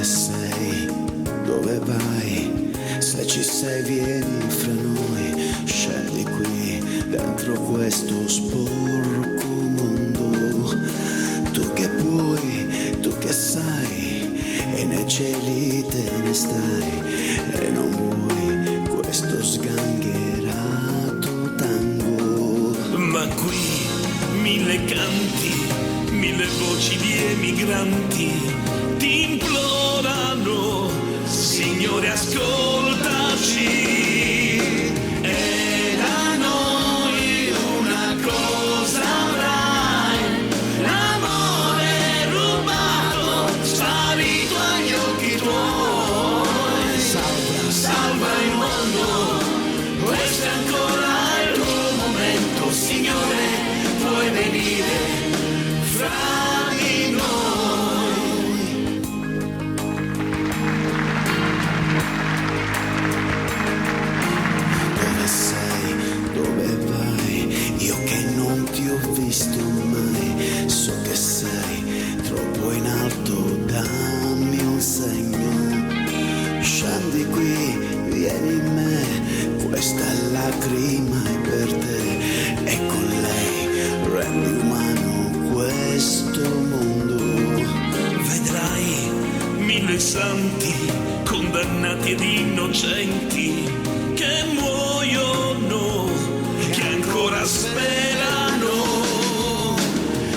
Dove sei? Dove vai? Se ci sei vieni fra noi, scendi qui dentro questo sporco mondo. Tu che puoi, tu che sai, e nei cieli te ne stai, e non vuoi questo sgangherato tango. Ma qui 1000 canti, 1000 voci di emigranti ti implorano, Signore ascoltaci. E da noi una cosa avrai, l'amore rubato, sparito agli occhi tuoi. Salva il mondo, questo è ancora il tuo momento, Signore, puoi venire fra di noi. Dove sei? Dove vai? Io che non ti ho visto mai, so che sei troppo in alto, dammi un segno. Scendi qui, vieni in me, questa lacrima è per te, e con lei rendi umano questo mondo. Vedrai 1000 santi, condannati ed innocenti, che muoiono, che ancora sperano.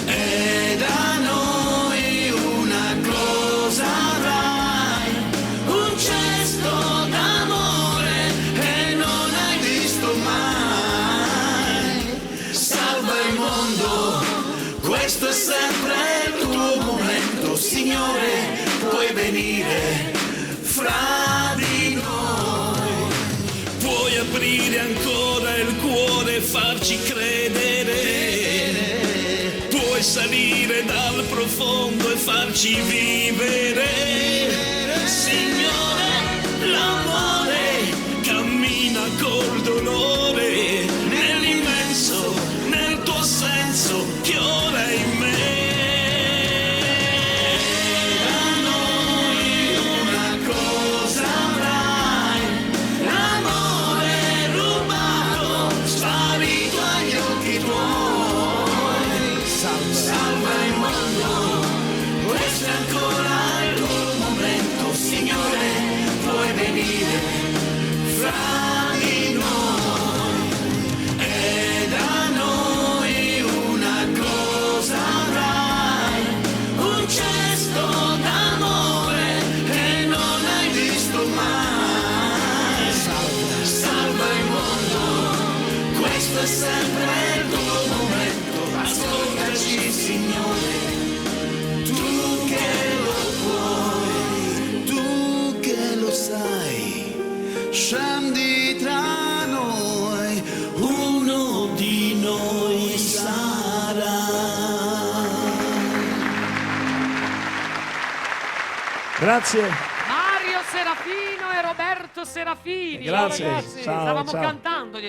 E da noi una cosa avrai, un cesto d'amore che non hai visto mai. Salva il mondo, questo è sempre il tuo momento, Signore, puoi venire fra di noi. Puoi aprire ancora il cuore e farci credere. Puoi salire dal profondo e farci vivere. Signore, l'amore cammina col dolore nell'immenso, nel tuo senso che ora è in me. Da noi una cosa avrai, l'amore rubato, sparito agli occhi tuoi. Salva il mondo, questo è ancora il tuo momento, Signore, puoi venire fra di noi. E da noi una cosa avrai, un cesto d'amore che non hai visto mai. Salva il mondo, questo è sempre il tuo momento, ascoltaci, Signore, tu che lo puoi, Tu che lo sai, scendi tra noi, uno di noi sarà. Grazie. Mario Serafino e Roberto Serafini. Grazie. Ciao, ragazzi. Ciao, Stavamo ciao. cantando.